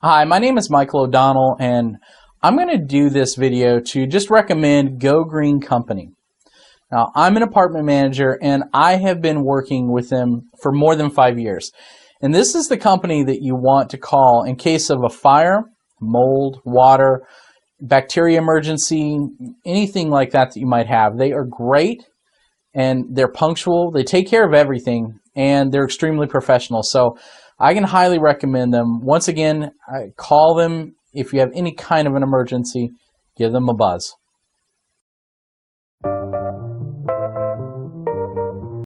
Hi, my name is Michael O'Donnell, and I'm going to do this video to just recommend Go Green Company. Now, I'm an apartment manager, and I have been working with them for more than 5 years. And this is the company that you want to call in case of a fire, mold, water, bacteria emergency, anything like that that you might have. They are great, and they're punctual. They take care of everything, and they're extremely professional. So I can highly recommend them. Once again, call them if you have any kind of an emergency. Give them a buzz.